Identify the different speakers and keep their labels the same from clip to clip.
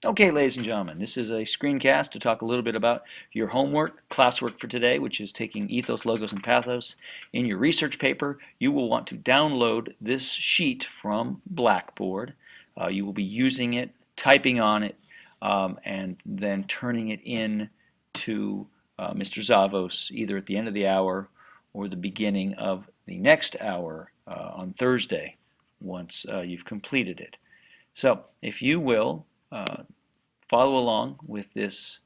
Speaker 1: Okay, ladies and gentlemen, this is a screencast to talk a little bit about your homework, classwork for today, which is taking Ethos, Logos, and Pathos. In your research paper, you will want to download this sheet from Blackboard. You will be using it, typing on it, and then turning it in to Mr. Zavos either at the end of the hour or the beginning of the next hour on Thursday once you've completed it. So if you will, follow along with this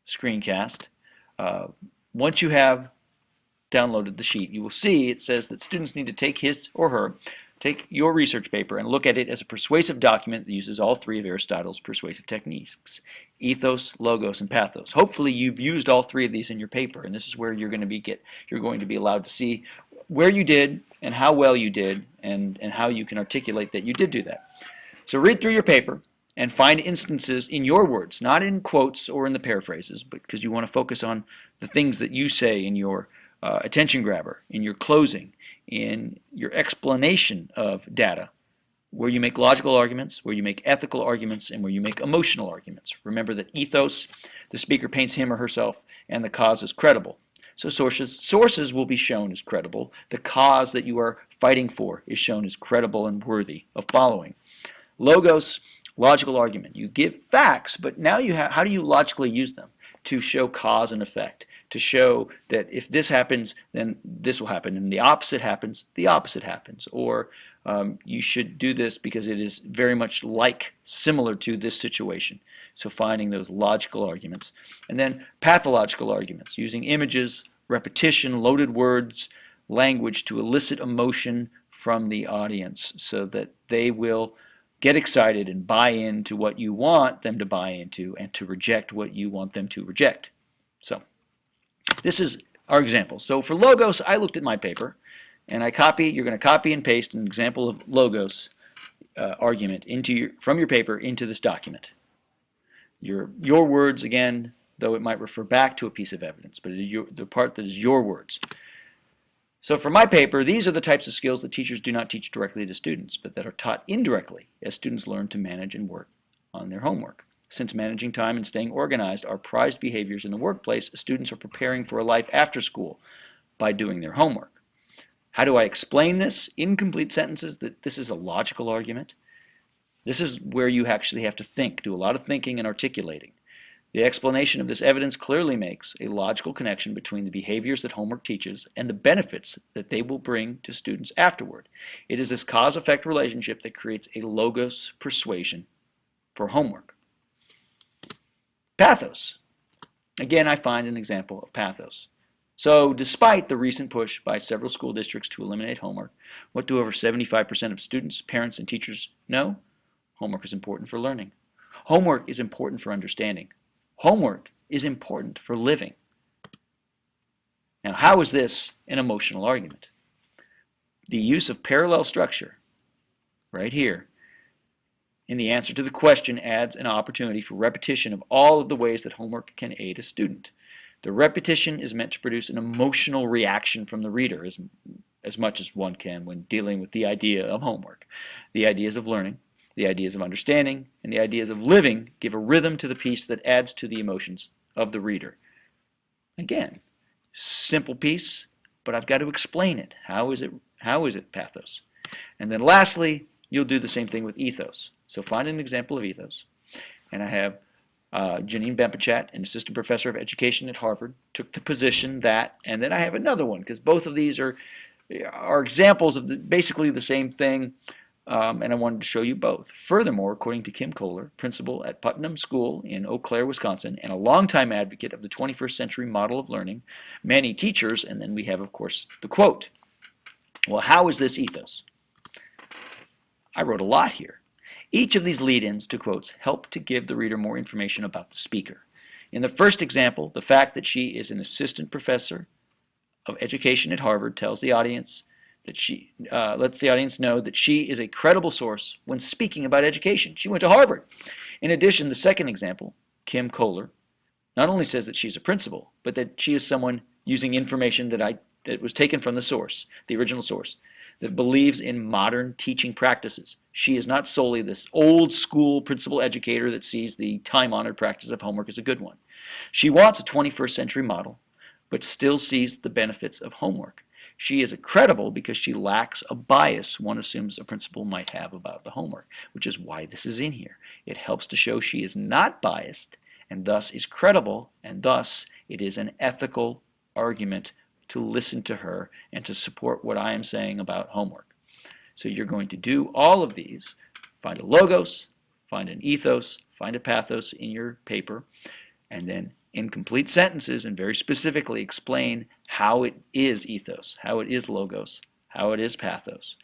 Speaker 1: screencast. Uh, Once you have downloaded the sheet, you will see it says that students need to take your research paper and look at it as a persuasive document that uses all three of Aristotle's persuasive techniques: ethos, logos, and pathos. Hopefully you've used all three of these in your paper, and this is where you're going to be allowed to see where you did and how well you did and how you can articulate that you did do that. So read through your paper and find instances in your words, not in quotes or in the paraphrases, but because you want to focus on the things that you say in your attention grabber, in your closing, in your explanation of data, where you make logical arguments, where you make ethical arguments, and where you make emotional arguments. Remember that ethos, the speaker paints him or herself, and the cause is credible. So sources will be shown as credible. The cause that you are fighting for is shown as credible and worthy of following. Logos, logical argument. You give facts, but now how do you logically use them to show cause and effect, to show that if this happens, then this will happen, and the opposite happens, the opposite happens, or you should do this because it is very much similar to this situation. So finding those logical arguments. And then pathological arguments, using images, repetition, loaded words, language to elicit emotion from the audience so that they will get excited and buy into what you want them to buy into and to reject what you want them to reject. So this is our example. So for logos, I looked at my paper and you're going to copy and paste an example of logos argument from your paper into this document. Your words, again, though it might refer back to a piece of evidence, but the part that is your words. So for my paper, these are the types of skills that teachers do not teach directly to students, but that are taught indirectly as students learn to manage and work on their homework. Since managing time and staying organized are prized behaviors in the workplace, students are preparing for a life after school by doing their homework. How do I explain this? Incomplete sentences, that this is a logical argument. This is where you actually have to think, do a lot of thinking and articulating. The explanation of this evidence clearly makes a logical connection between the behaviors that homework teaches and the benefits that they will bring to students afterward. It is this cause-effect relationship that creates a logos persuasion for homework. Pathos. Again, I find an example of pathos. So despite the recent push by several school districts to eliminate homework, what do over 75% of students, parents, and teachers know? Homework is important for learning. Homework is important for understanding. Homework is important for living. Now, how is this an emotional argument? The use of parallel structure, right here, in the answer to the question adds an opportunity for repetition of all of the ways that homework can aid a student. The repetition is meant to produce an emotional reaction from the reader as much as one can when dealing with the idea of homework. The ideas of learning, the ideas of understanding, and the ideas of living give a rhythm to the piece that adds to the emotions of the reader. Again, simple piece, but I've got to explain it. How is it pathos? And then lastly, you'll do the same thing with ethos. So find an example of ethos. And I have Janine Bempachat, an assistant professor of education at Harvard, took the position that, and then I have another one, because both of these are examples of basically the same thing. And I wanted to show you both. Furthermore, according to Kim Kohler, principal at Putnam School in Eau Claire, Wisconsin, and a longtime advocate of the 21st century model of learning, many teachers, and then we have, of course, the quote. Well, how is this ethos? I wrote a lot here. Each of these lead-ins to quotes help to give the reader more information about the speaker. In the first example, the fact that she is an assistant professor of education at Harvard tells the audience that she lets the audience know that she is a credible source when speaking about education. She went to Harvard. In addition, the second example, Kim Kohler, not only says that she's a principal, but that she is someone using information that was taken from the source, the original source. that believes in modern teaching practices. She is not solely this old school principal educator that sees the time-honored practice of homework as a good one. She wants a 21st century model, but still sees the benefits of homework. She is credible because she lacks a bias one assumes a principal might have about the homework, which is why this is in here. It helps to show she is not biased and thus is credible, and thus it is an ethical argument to listen to her and to support what I am saying about homework. So you're going to do all of these, find a logos, find an ethos, find a pathos in your paper, and then in complete sentences and very specifically explain how it is ethos, how it is logos, how it is pathos.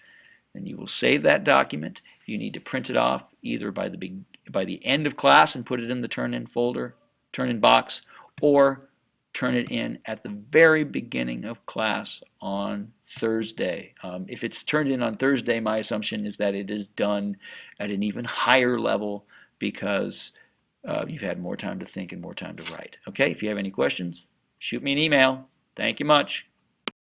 Speaker 1: And you will save that document. You need to print it off either by the end of class and put it in the turn-in folder, turn-in box, or turn it in at the very beginning of class on Thursday. If it's turned in on Thursday, my assumption is that it is done at an even higher level because you've had more time to think and more time to write. Okay, if you have any questions, shoot me an email. Thank you much.